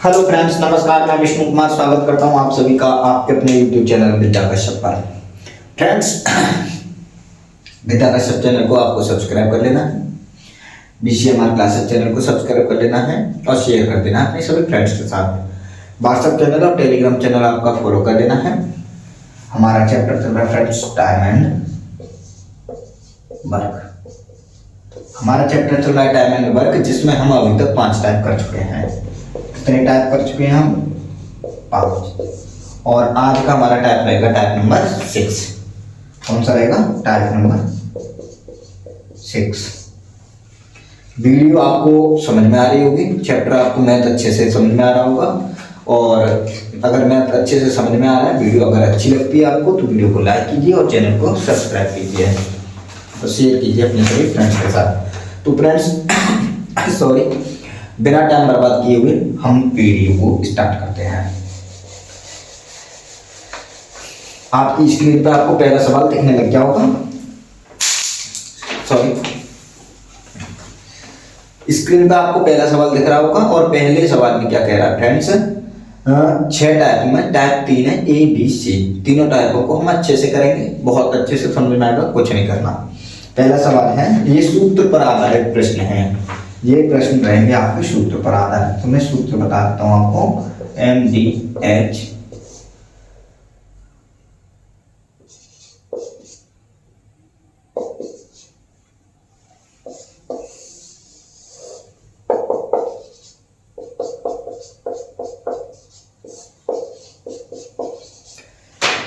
Hello friends, नमस्कार। मैं विष्णु कुमार स्वागत करता हूं आप सभी का आपके अपने यूट्यूब चैनल विद्या कश्यप पर। फ्रेंड्स, विद्या कश्यप चैनल को आपको सब्सक्राइब कर लेना है, बीसीएमआर क्लासेस चैनल को सब्सक्राइब कर लेना है और शेयर कर देना है अपने सभी फ्रेंड्स के साथ। व्हाट्सएप चैनल और टेलीग्राम चैनल आपका फॉलो कर लेना है। हमारा चैप्टर चल रहा है फ्रेंड्स टाइम एंड वर्क। हमारा चैप्टर चल रहा है टाइम एंड वर्क, जिसमें हम अभी तक 5 टाइप कर चुके हैं। कितने टाइप कर चुके हैं हम? 5। और आज का हमारा टाइप रहेगा टाइप नंबर 6। कौन सा रहेगा? Type number 6। वीडियो आपको समझ में आ रही होगी, चैप्टर आपको मैथ अच्छे से समझ में आ रहा होगा। और अगर मैथ अच्छे से समझ में आ रहा है, वीडियो अगर अच्छी लगती है आपको, तो वीडियो को लाइक कीजिए और चैनल को सब्सक्राइब कीजिए और शेयर कीजिए अपने सभी फ्रेंड्स के साथ। तो फ्रेंड्स सॉरी, बिना टाइम बर्बाद किए हुए हम वीडियो को स्टार्ट करते हैं। आपकी स्क्रीन पर आपको पहला सवाल दिखने लग गया होगा। सॉरी, स्क्रीन पर आपको पहला सवाल दिख रहा होगा। और पहले सवाल में क्या कह रहा है फ्रेंड्स? 6 टाइप में टाइप 3 है, ए बी सी। तीनों टाइपों को हम अच्छे से करेंगे, बहुत अच्छे से समझ में आएगा, कुछ नहीं करना। पहला सवाल है, ये सूत्र पर आधारित प्रश्न है। ये प्रश्न रहेंगे आपके सूत्र पर आधारित। तो मैं सूत्र बता देता हूं आपको। MDH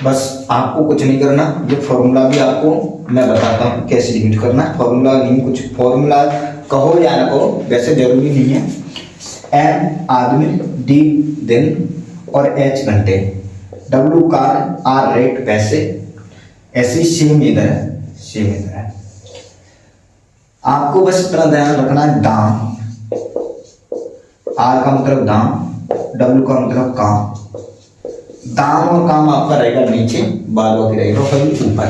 बस आपको कुछ नहीं करना। ये फॉर्मूला भी आपको मैं बताता हूँ कैसे यूज करना है। फॉर्मूला नहीं, कुछ फॉर्मूला कहो या ना कहो, वैसे जरूरी नहीं है। M आदमी, D दिन और H घंटे, W कार, R रेट पैसे, ऐसे सेम इधर है, सेम इधर है। आपको बस इतना ध्यान रखना है, दाम, R का मतलब दाम, W का मतलब काम। दाम और काम आपका रहेगा नीचे, बालों की रहेगा कहीं ऊपर।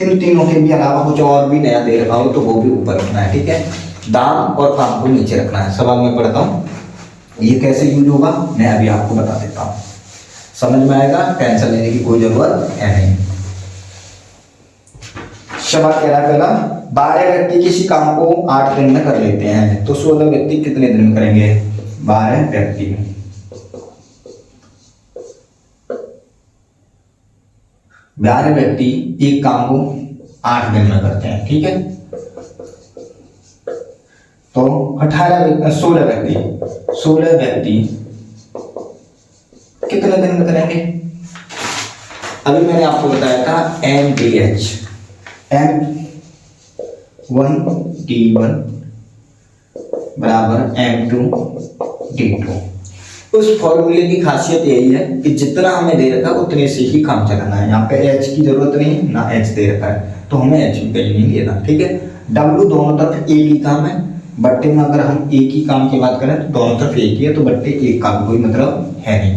इन तीनों के भी अलावा कुछ और भी नया दे रखा हो तो वो भी ऊपर रखना है, ठीक है। दाम और काम को नीचे रखना है। सवाल में पढ़ता हूँ, ये कैसे यूज होगा मैं अभी आपको बता देता हूँ, समझ में आएगा, टेंशन लेने की कोई जरूरत है नहीं। सवाल कह रहा है पहला, 12 व्यक्ति किसी काम को 8 दिन में कर लेते हैं, तो 16 व्यक्ति कितने दिन में करेंगे? 12 व्यक्ति 12 व्यक्ति एक काम को 8 दिन में करते हैं, ठीक है। तो 16 व्यक्ति कितने दिन में करेंगे? अभी मैंने आपको बताया था MDH, M1D1 बराबर M2D2। उस फॉर्मूले की खासियत यही है कि जितना हमें दे रखा है उतने से ही काम चलाना है। यहाँ पे H की जरूरत नहीं है, ना H दे रखा है, तो हमें H भी कहीं नहीं लेना, ठीक है। W दोनों तरफ एक ही काम है। बट्टे में अगर हम एक ही काम की बात करें तो दोनों तरफ एक ही है, तो बट्टे एक का कोई मतलब है नहीं,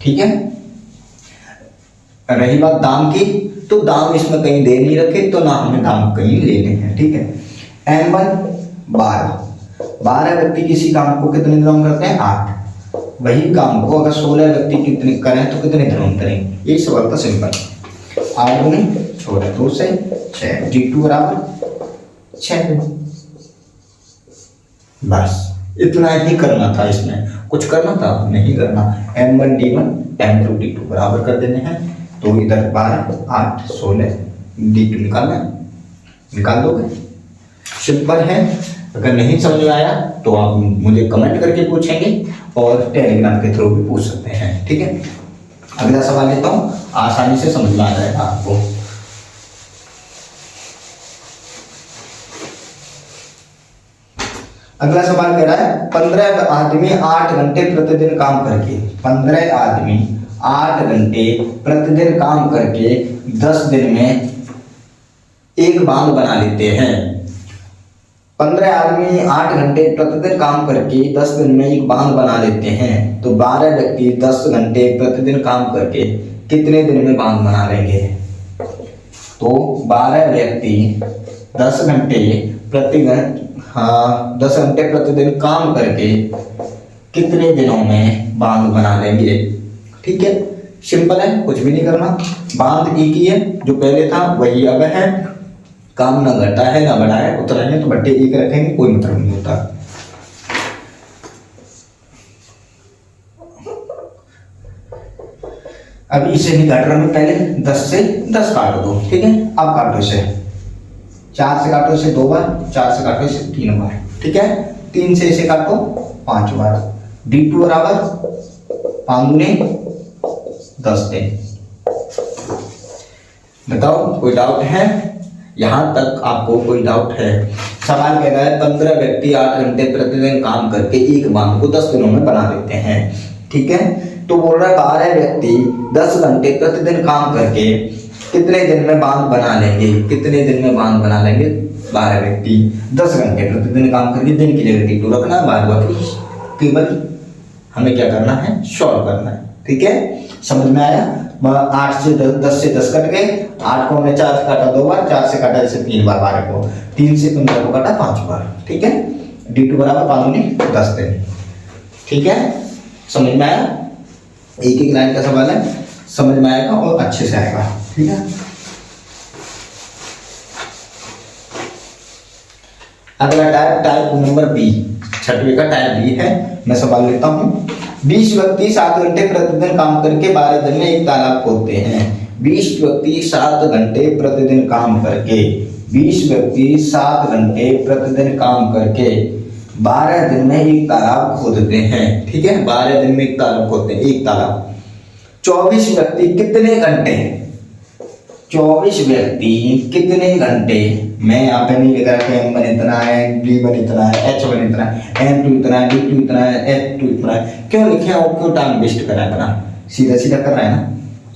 ठीक है। रही बात दाम की, तो दाम इसमें कहीं दे नहीं रखे, तो ना हमें दाम कहीं लेने हैं, ठीक है। M1 12 व्यक्ति किसी काम को कितने दिनों में करते हैं? 8। वही काम को अगर 16 व्यक्ति कितने करें तो कितने दिनों में करेंगे? यही सवाल था, सिंपल। 8 गुने 16, 2 से 6, D2 बराबर 6 दिन। बस इतना ही करना था, इसमें कुछ करना था नहीं करना। M1D1 M2D2 बराबर कर देने हैं, तो इधर 12 8 16 D2 निकाल दोगे, सिंपल है। अगर नहीं समझ में आया तो आप मुझे कमेंट करके पूछेंगे और टेलीग्राम के थ्रू भी पूछ सकते हैं, ठीक है। अगला सवाल लेता हूं, आसानी से समझ में आ जाएगा आपको। अगला सवाल कह रहा है, 15 आदमी 8 घंटे प्रतिदिन काम करके, 15 आदमी 8 घंटे प्रतिदिन काम करके 10 दिन में एक बांध बना लेते हैं। 15 आदमी 8 घंटे प्रतिदिन काम करके 10 दिन में एक बांध बना लेते हैं, तो 12 व्यक्ति 10 घंटे प्रतिदिन काम करके कितने दिन में बांध बना लेंगे? तो 12 व्यक्ति 10 घंटे प्रतिदिन 10 घंटे प्रतिदिन काम करके कितने दिनों में बांध बना लेंगे। ठीक है, सिंपल है, कुछ भी नहीं करना। बांध एक ही है, जो पहले था वही अब है। काम ना घटा है ना बढ़ा है, उतराएंगे तो बट्टे एक रखेंगे, कोई मतलब नहीं होता। अभी इसे नहीं काट रहा मैं, पहले 10 से 10 काट दो। ठीक है, अब काटो इसे 4 से काटो इसे 2 बार, 4 से काटो इसे 3 बार। ठीक है, 3 से इसे काटो 5 बार। D2 बराबर 5 दूनी 10 दिन। बताओ कोई डाउट है? यहां तक आपको कोई डाउट है? सवाल कह रहा है 15 व्यक्ति 8 घंटे प्रतिदिन काम करके एक बांध को 10 दिनों में बना देते हैं। ठीक है, तो बोल रहा है 12 व्यक्ति 10 घंटे प्रतिदिन काम करके कितने दिन में बांध बना लेंगे। कितने दिन में बांध बना लेंगे? 12 व्यक्ति 10 घंटे प्रतिदिन काम करके, दिन की जगह D2 रखना है, बाद बाकी केवल हमें क्या करना है, सॉल्व करना है। ठीक है, समझ में आया? 8 से 10 से 10 कट गए, 8 को हमने 4 से काटा 2 बार, 4 से काटा इसे 3 बार, 12 को 3 से 15 को काटा 5 बार। ठीक है, D2 बराबर 5 दूनी 10 दिन। ठीक है, समझ में आया? एक एक लाइन का सवाल है, समझ में आएगा और अच्छे से आएगा। ठीक है, अगला टाइप नंबर बी, छठवीं का टाइप बी है। मैं सवाल लेता हूँ। 20 व्यक्ति 7 घंटे प्रतिदिन काम करके 12 दिन में एक तालाब खोदते हैं। 20 व्यक्ति 7 घंटे प्रतिदिन काम करके, 20 व्यक्ति 7 घंटे प्रतिदिन काम करके 12 दिन में एक तालाब खोदते हैं। ठीक है, 12 दिन में एक तालाब खोदते हैं, एक तालाब। 24 व्यक्ति कितने घंटे, 24 व्यक्ति कितने घंटे, मैं यहाँ पे नहीं लिखा है M1 इतना है, D1 इतना है, H1 इतना है, M2 इतना है, D2 इतना है, H2 इतना है, क्यों लिखे और क्यों टाइम वेस्ट कर रहा है अपना? सीधा सीधा कर रहा है ना,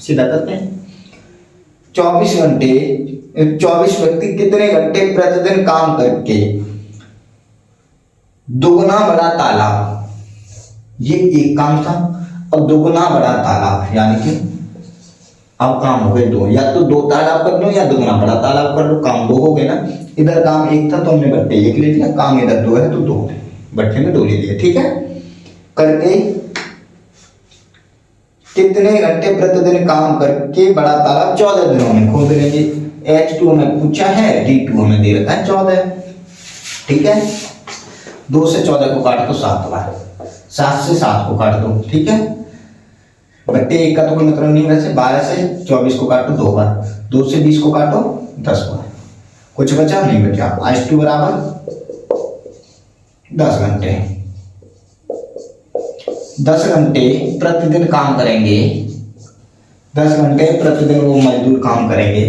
सीधा करते हैं। 24 घंटे, 24 व्यक्ति कितने घंटे प्रतिदिन काम करके दुगना बड़ा तालाब, ये एक काम था। अब दुगना बड़ा तालाब यानी कि अब काम हो गए 2, या तो 2 तालाब कर लो या दुगना बड़ा तालाब कर लो, काम 2 हो गए ना। इधर काम 1 था तो हमने बट्टे 1 ले लिया, काम इधर 2 है तो 2 बट्टे में 2 ले लिया। ठीक है, करके कितने घंटे प्रतिदिन काम करके बड़ा तालाब 14 दिनों में खोद लेंगे। H2 में पूछा है, D2 में दे रखा है 14। ठीक है, 2 से 14 को काट दो 7 बार, 7 से 7 को काट दो। ठीक है, बट्टे 1 का तो कोई मतलब नहीं, वैसे 12 से 24 को काटो 2 बार, 2 से 20 को काटो 10 बार, कुछ बचा नहीं बचा। H2 बराबर 10 घंटे, 10 घंटे प्रतिदिन काम करेंगे, 10 घंटे प्रतिदिन वो मजदूर काम करेंगे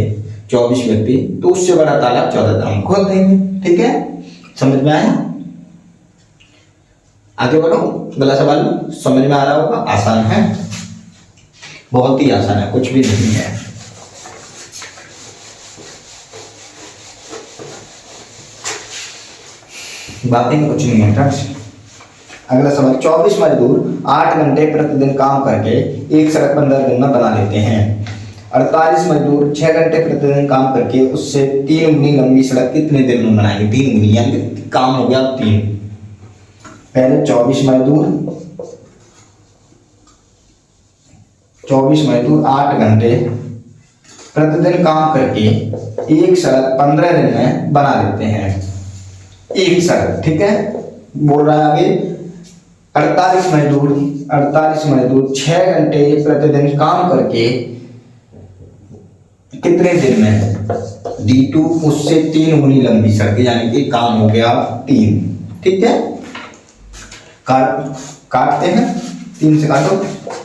24 व्यक्ति, तो उससे बड़ा तालाब 14 दिन खोद देंगे। ठीक है, समझ में आया? आगे बढ़ो, अगला सवाल समझ में आ रहा होगा, आसान है, बहुत ही आसान है, कुछ भी नहीं है। बातें में कुछ नहीं है फ्रेंड्स। अगला सवाल, 24 मजदूर 8 घंटे प्रतिदिन काम करके एक सड़क 15 दिन में बना लेते हैं। 48 मजदूर 6 घंटे प्रतिदिन काम करके उससे 3 गुनी लंबी सड़क कितने दिन में बनाएंगे? 3 गुनी यानी काम हो गया 3। पहले 24 मजदूर 8 घंटे प्रतिदिन काम करके एक सड़क 15 दिन में बना लेते हैं, एक सड़क। ठीक है, बोल रहा है आगे 48 मजदूर 6 घंटे प्रतिदिन काम करके कितने दिन में? D2 उससे 3 गुनी लंबी सड़क, यानी कि काम हो गया 3। ठीक है, काटते हैं, 3 से काटो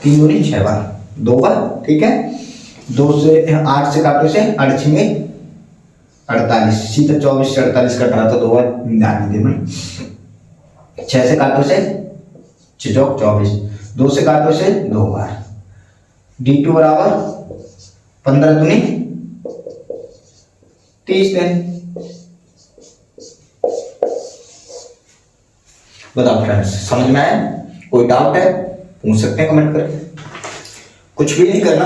3 गुनी 6 बार, 2 बार। ठीक है, 2 से 8 से काटो से 8 में 48, सीधा 24 से 48 कट रहा था, 2 बार ध्यान दीजिए मैं। 6 से काटो से 6 चौक 24, 2 से काटो से 2 बार। D2 बराबर 15 दूनी 30 दिन। बताओ फ्रेंड्स, समझ में आया? कोई डाउट है पूछ सकते हैं कमेंट करके, कुछ भी नहीं करना।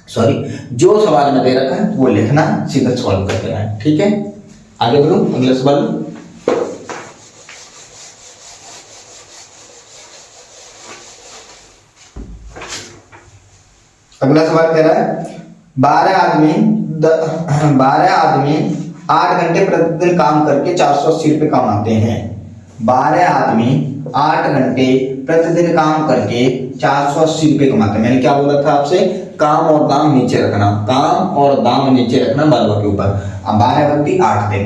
सॉरी, जो सवाल में दे रखा है वो लिखना, सीधा सॉल्व कर देना है। ठीक है, आगे बढ़ो, अगला सवाल। अगला सवाल कह रहा है 12 आदमी 8 घंटे प्रतिदिन काम करके 480 रुपये कमाते हैं। 12 आदमी 8 घंटे प्रतिदिन काम करके 480 रुपये कमाते हैं। मैंने क्या बोला था आपसे, काम और दाम नीचे रखना, काम और दाम नीचे रखना बराबर के ऊपर। अब 12 व्यक्ति 8 दिन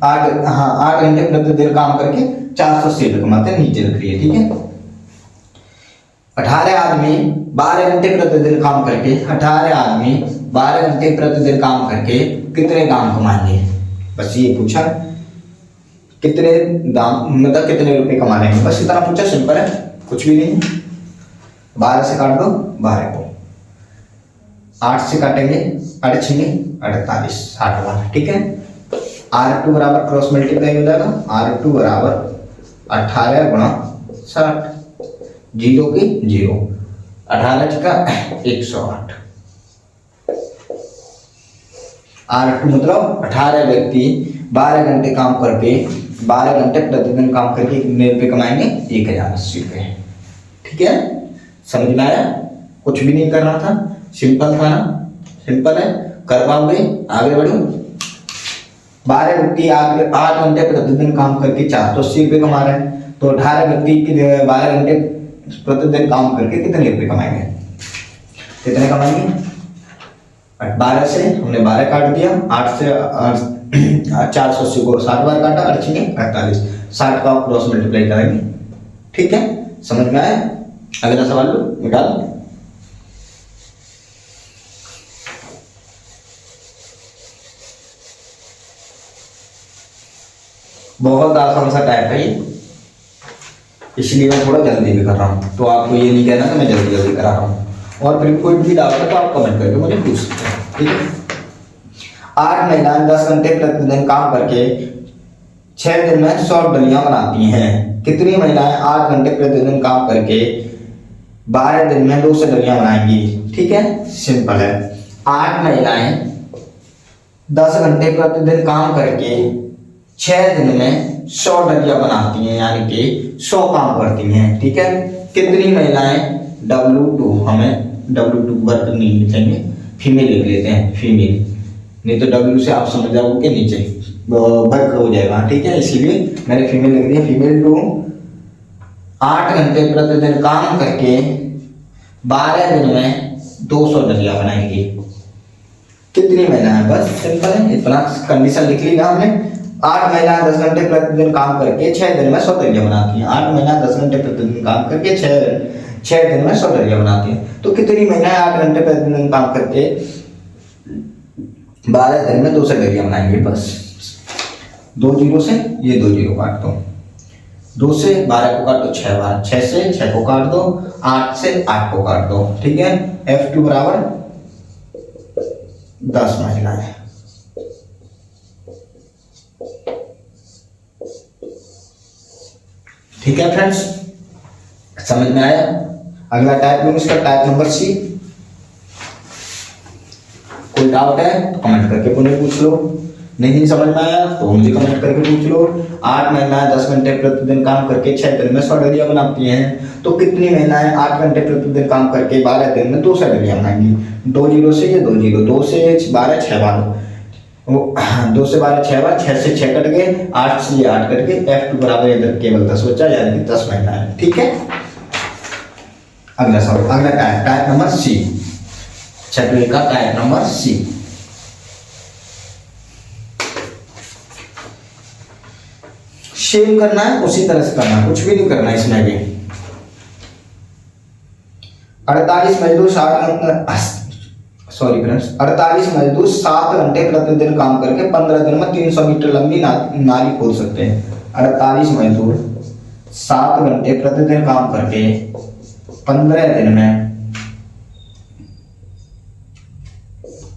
8 घंटे प्रतिदिन काम करके 480 रुपये कमाते हैं, नीचे रख रही है, ठीक है। 18 आदमी 12 घंटे प्रतिदिन काम करके 18 आदमी 12 घंटे प्रतिदिन काम करके कितने दाम कमाएंगे, बस ये पूछा। कितने दाम मतलब कितने रुपए कमा लेंगे, बस इतना पूछा, सिंपल है, कुछ भी नहीं। 12 से काट दो 12 को, 8 से काटेंगे 8 छिंगे 48, 60 बार, ठीक है। R2 बराबर क्रॉस मल्टीप्लाई हो जाएगा, R2 बराबर 18 गुणा 60, 0 की 0, 18 का 108। R2 मतलब 18 व्यक्ति 12 घंटे काम करके 12 घंटे प्रतिदिन काम करके कितने रुपए कमाएंगे, 1080 रुपये, ठीक है। समझ में आया, कुछ भी नहीं करना था, सिंपल था ना, सिंपल है, कर पाओगे, आगे बढ़ो। 12 व्यक्ति 8 घंटे प्रतिदिन काम करके 480 रुपये कमा रहे हैं, तो 18 व्यक्ति 12 घंटे प्रतिदिन काम करके कितने रुपये कमाएंगे, कितने कमाएंगे। 12 से हमने 12 काट दिया, 8 से 480 को 60 बार काटा, 8 छिंगे 48, 60 का क्रॉस मल्टीप्लाई करेंगे, ठीक है। समझ में आया, अगला सवाल निकाल। बहुत आसान सा टाइप है ये, इसलिए मैं थोड़ा जल्दी भी कर रहा हूँ, तो आपको ये नहीं कहना कि मैं जल्दी जल्दी करा रहा हूँ। और फिर कोई भी डाउट है तो आप कमेंट करके मुझे पूछ सकते हैं, ठीक है। 8 महिलाएं 10 घंटे प्रतिदिन काम करके 6 दिन में 100 डलियां बनाती हैं। कितनी महिलाएं 8 घंटे प्रतिदिन काम करके 12 दिन में 200 डलियां बनाएंगी, ठीक है। सिंपल है, 8 महिलाएं 10 घंटे प्रतिदिन काम करके 6 दिन में 100 डलियां बनाती हैं, यानी कि 100 काम करती हैं, ठीक है। कितनी महिलाएं W2, हमें W2 वर्ग नहीं लिखेंगे, फीमेल लिख लेते हैं, फीमेल, नहीं तो W से आप समझ जाओगे कि नीचे वर्ग हो जाएगा, ठीक है, इसीलिए मैंने फीमेल लिख दिया। फीमेल 2 8 घंटे प्रतिदिन काम करके 12 दिन में 200 डलियां बनाएंगी। कितनी महिलाएं, बस सिंपल है, इतना कंडीशन लिख लिया हमने। 8 महिलाएं 10 घंटे प्रतिदिन काम करके 6 दिन में 100 डलियां बनाती हैं। 8 महिलाएं 10 घंटे प्रतिदिन काम करके 6 दिन में 100 डलियां बनाती हैं। तो कितनी महिलाएं 8 घंटे प्रतिदिन काम करके 12 दिन में 200 डलियां बनाएंगे, बस 2 जीरो से ये 2 जीरो काट दो, 2 से 12 को काटो 6 बार, 6 से 6 को काट दो, 8 से 8 को काट दो, ठीक है। F2 बराबर 10 महिलाएं, ठीक है फ्रेंड्स, समझ में आया। अगला टाइप लूंगा, इसका टाइप नंबर C। कोई डाउट है तो कमेंट करके मुझे पूछ लो, नहीं समझ में आया तो मुझे कमेंट करके पूछ लो। 8 महिलाएं 10 घंटे प्रतिदिन काम करके 6 दिन में 100 डलियां बनाती हैं, तो कितनी महिलाएं 8 घंटे प्रतिदिन काम करके 12 दिन में 200 डलियां बनाएंगी। 2 जीरो से ये 2 जीरो, 2 से 12 6 बार, 2 से 12 6 बार, 6 से 6 कट गए, 8 से ये 8 कट गए। F2 बराबर इधर केवल 10 बचा, यानी कि 10 महिलाएं, ठीक है। अगला सवाल, अगला टाइप नंबर C, चैप्टर का टाइप नंबर C। शेव करना है, उसी तरह से करना है, कुछ भी नहीं करना है इसमें भी। 48 मजदूर 7 घंटे प्रतिदिन काम करके 15 दिन में 300 मीटर लंबी नाली खोद सकते हैं। 48 मजदूर 7 घंटे प्रतिदिन काम करके 15 दिन में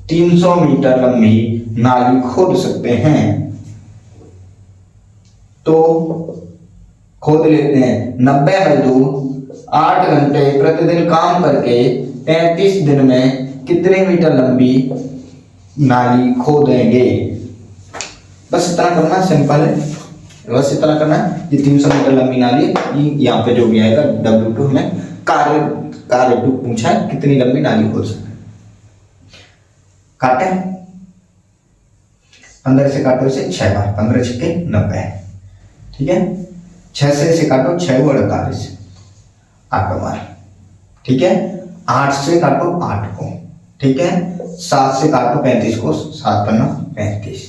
300 मीटर लंबी नाली खोद सकते हैं। तो खोद लेते हैं। 90 मजदूर 8 घंटे प्रतिदिन काम करके 33 दिन में कितने मीटर लंबी नाली खोदेंगे। बस इतना करना, सिंपल है, बस इतना करना है। ये 300 मीटर लंबी नाली, यहाँ पे जो भी आएगा W2 में कार्य कार्य पूछा है कितनी लंबी नाली खोद सकते। काटे 15 से काटो इसे 6 बार, 15 छक्के 90, ठीक है। 6 से इसे काटो 6 को 48, 8 बार, ठीक है। 8 से काटो 8 को, ठीक है। 7 से काटो 35 को, 7 पन्ना 35,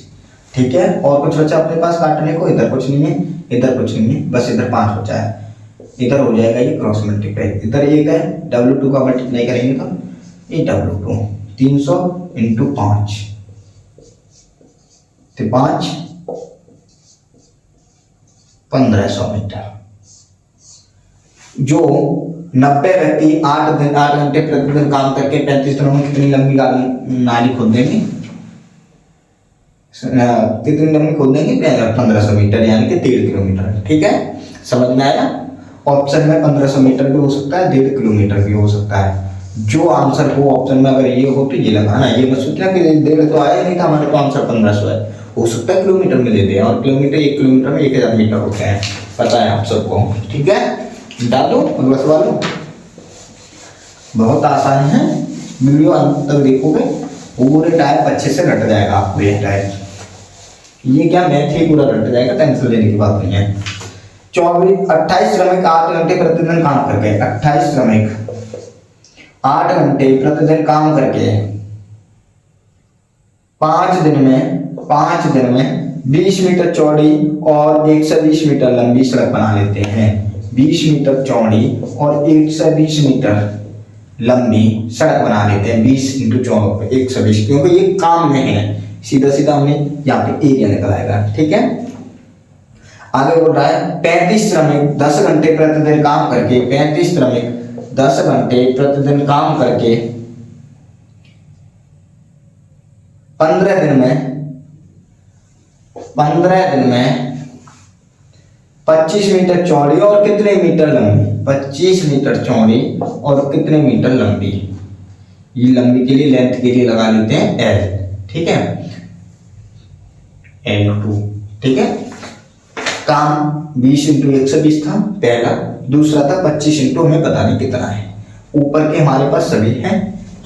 ठीक है। और कुछ बचा अपने पास काटने को? इधर कुछ नहीं है, इधर कुछ नहीं है, बस इधर 5 बचा है। इधर हो जाएगा ये क्रॉस मल्टीप्लाई, इधर ये क्या है W2 का मल्टीप्लाई करेंगे तो ये W2 300 इंटू 5 तो 5 1500 मीटर। जो 90 व्यक्ति 8 घंटे प्रतिदिन काम करके 35 दिनों में कितनी लंबी नाली खोद देंगे? कितनी लंबी खोद देंगे? 1500 मीटर, यानी कि 1.5 किलोमीटर, ठीक है। समझ में आया? ऑप्शन में 1500 मीटर भी हो सकता है, 1.5 किलोमीटर भी हो सकता है। जो आंसर हो ऑप्शन में अगर ये हो तो ये लगाना, ये मत सोचना कि 1.5 तो आया नहीं था हमारे तो आंसर 1500 है। हो सकता है किलोमीटर में दे दे, और किलोमीटर 1 किलोमीटर में 1000 मीटर होते हैं, पता है आप सबको, ठीक है। डालो अगला सवाल। बहुत आसान है, वीडियो अंत तक देखोगे पूरे टाइप अच्छे से रट जाएगा आपको। ये टाइप ये क्या मैथ ही पूरा रट जाएगा, टेंशन लेने की बात नहीं है। 28 श्रमिक 8 घंटे प्रतिदिन काम करके, 28 श्रमिक 8 घंटे प्रतिदिन काम करके 5 दिन में 20 मीटर चौड़ी और 120 मीटर लंबी सड़क बना लेते हैं। 20 मीटर चौड़ी और 120 मीटर लंबी सड़क बना लेते हैं। 20 इंटू 120, क्योंकि ये काम में है, सीधा सीधा हमने यहाँ पे एरिया निकल आएगा, ठीक है। आगे बोल रहा है 35 श्रमिक 10 घंटे प्रतिदिन काम करके, 35 श्रमिक 10 घंटे प्रतिदिन काम करके 15 दिन में 25 मीटर चौड़ी और कितने मीटर लंबी? 25 मीटर चौड़ी और कितने मीटर लंबी? ये लंबी के लिए, लेंथ के लिए लगा लेते हैं L, ठीक है, L2, ठीक है। काम 20 इंटू 120 था पहला, दूसरा था 25 इंटू हमें पता नहीं कितना है। ऊपर के हमारे पास सभी हैं,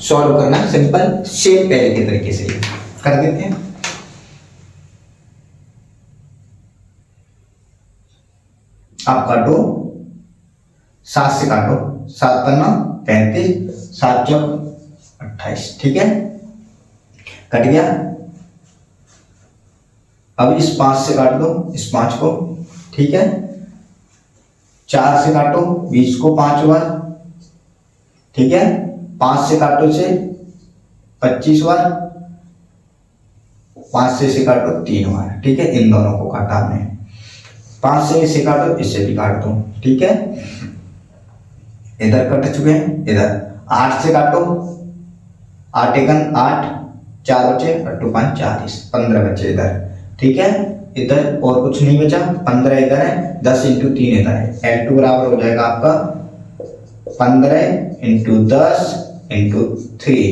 सॉल्व करना सिंपल सेम पहले के तरीके से कर देते हैं। आप काटो 7 से काटो, 7 पन्ना 35, 7 चौक 28, ठीक है, कट गया। अब इस 5 से काट दो, इस 5 को, ठीक है। 4 से काटो 20 को 5 बार, ठीक है। 5 से काटो इसे 25 बार, 5 से इसे काटो 3 बार, ठीक है। इन दोनों को काटा हमने। 5 से इसे काटो, इससे भी काट दो, ठीक है। इधर कट चुके हैं, इधर 8 से काटो, 8 एकन 8, 4 बचे, 8 5 40, 15 बचे इधर, ठीक है। इधर और कुछ नहीं बचा, 15 इधर है, 10 इंटू 3 इधर है। L2 बराबर हो जाएगा आपका 15 इंटू 10 इंटू 3,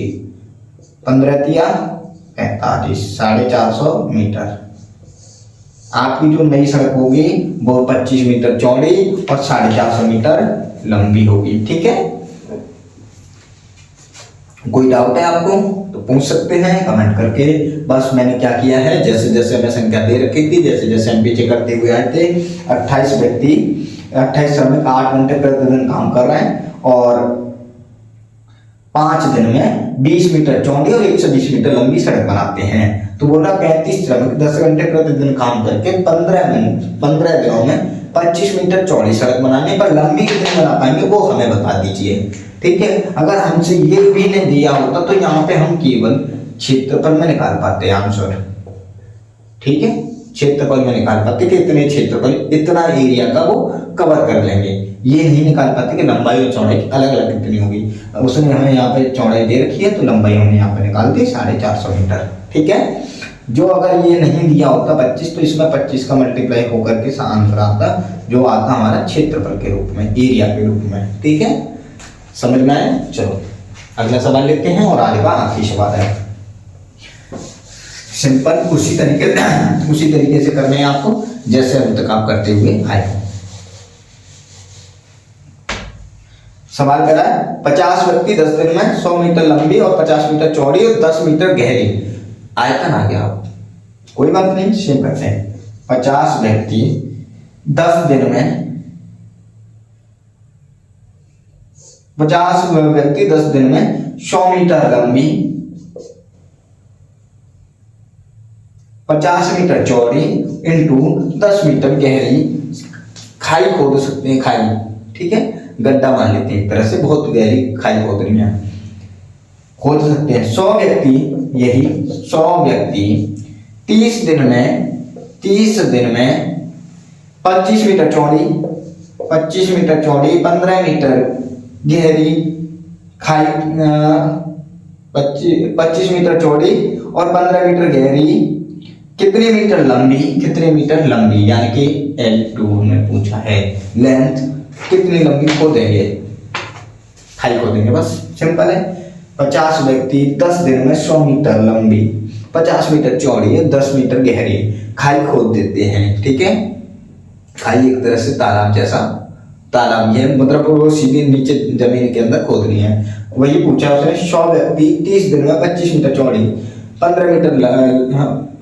15 तिया 45, 450 मीटर। आपकी जो नई सड़क होगी वो 25 मीटर चौड़ी और 450 मीटर लंबी होगी, ठीक है। कोई डाउट है आपको तो पूछ सकते हैं कमेंट करके। बस मैंने क्या किया है, जैसे जैसे हमें संख्या दे रखी थी, जैसे जैसे हम पीछे करते हुए आए थे, 28 व्यक्ति 28 श्रमिक 8 घंटे प्रतिदिन काम कर रहे हैं और 5 दिन में 20 मीटर चौड़ी और 120 मीटर लंबी सड़क बनाते हैं। तो बोल रहा 35 श्रमिक 10 घंटे प्रतिदिन काम करके 15 दिनों में 25 मीटर चौड़ी सड़क बनाने पर लंबी कितनी बना पाएंगे वो हमें बता दीजिए, ठीक है। अगर हमसे ये भी नहीं दिया होता तो यहाँ पे हम केवल क्षेत्रफल में निकाल पाते हैं आंसर, ठीक है। क्षेत्रफल में निकाल पाते कि इतने क्षेत्रफल, इतना एरिया का वो कवर कर लेंगे। ये नहीं निकाल पाते कि लंबाई और चौड़ाई अलग अलग कितनी होगी। उसने हमें यहाँ पे चौड़ाई दे रखी है तो लंबाई हमने यहाँ पे निकाल दी 450 मीटर, ठीक है। जो अगर ये नहीं दिया होता 25 तो इसमें 25 का मल्टीप्लाई होकर के आंसर आता, जो आता हमारा क्षेत्रफल के रूप में, एरिया के रूप में, ठीक है। समझ में आया? चलो अगला सवाल लेते हैं और आज का आखिरी सवाल है। सिंपल उसी तरीके से करने हैं आपको जैसे अभी तक आप करते हुए आए हो। सवाल करा है 50 व्यक्ति 10 दिन में 100 मीटर लंबी और 50 मीटर चौड़ी और 10 मीटर गहरी, आयतन आ गया। कोई बात नहीं, सेम करते हैं। 50 व्यक्ति 10 दिन में 50 व्यक्ति 10 दिन में 100 मीटर लंबी, 50 मीटर चौड़ी इंटू 10 मीटर गहरी खाई खोद सकते हैं। खाई, ठीक है, गड्ढा मान लेते हैं एक तरह से, बहुत गहरी खाई खोद रही है, खोद सकते हैं। 100 व्यक्ति, यही 100 व्यक्ति 30 दिन में 25 मीटर चौड़ी 15 मीटर गहरी खाई, 25 मीटर चौड़ी और 15 मीटर गहरी कितने मीटर लंबी, यानी कि L2 में पूछा है, लेंथ कितनी लंबी खोदेंगे, खाई खोदेंगे, बस सिंपल है। 50 व्यक्ति 10 दिन में 100 मीटर लंबी, 50 मीटर चौड़ी है, 10 मीटर गहरी खाई खोद देते हैं, ठीक है। खाई एक तरह से तालाब जैसा, तालाब ये मतलब वो सीधे नीचे जमीन के अंदर खोदनी है, वही पूछा उसने। 100 व्यक्ति 30 दिन में 25 मीटर चौड़ी 15 मीटर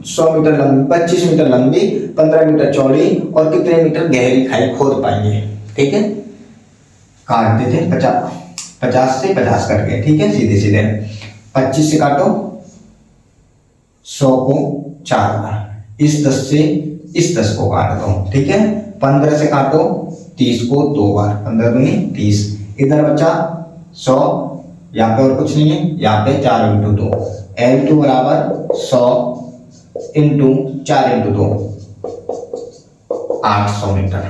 100 मीटर लंबी 25 मीटर लंबी 15 मीटर चौड़ी और कितने मीटर गहरी खाई खोद पाएंगे, ठीक है। काट देते 50 से 50 करके, ठीक है, सीधे सीधे। 25 से काटो, 100 को 4 बार, इस 10 से इस 10 को काट दो, ठीक है। 15 से काटो, 30 को 2 बार, 15 दूनी 30, इधर बचा 100, यहाँ पे और कुछ नहीं है, यहाँ पे 4 इंटू 2, L2 बराबर 100 इंटू 4 इंटू 2, 800 मीटर।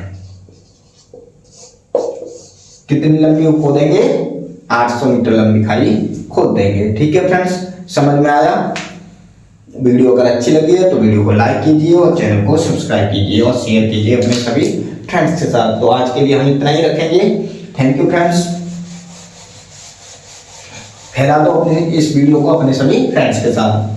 कितनी लंबी खोदेंगे? 800 मीटर लंबी खाई खोद देंगे, ठीक है फ्रेंड्स, समझ में आया। वीडियो अगर अच्छी लगी है तो वीडियो को लाइक कीजिए और चैनल को सब्सक्राइब कीजिए और शेयर कीजिए अपने सभी फ्रेंड्स के साथ। तो आज के लिए हम इतना ही रखेंगे। Thank you friends. फैला दो अपने इस वीडियो को अपने सभी फ्रेंड्स के साथ।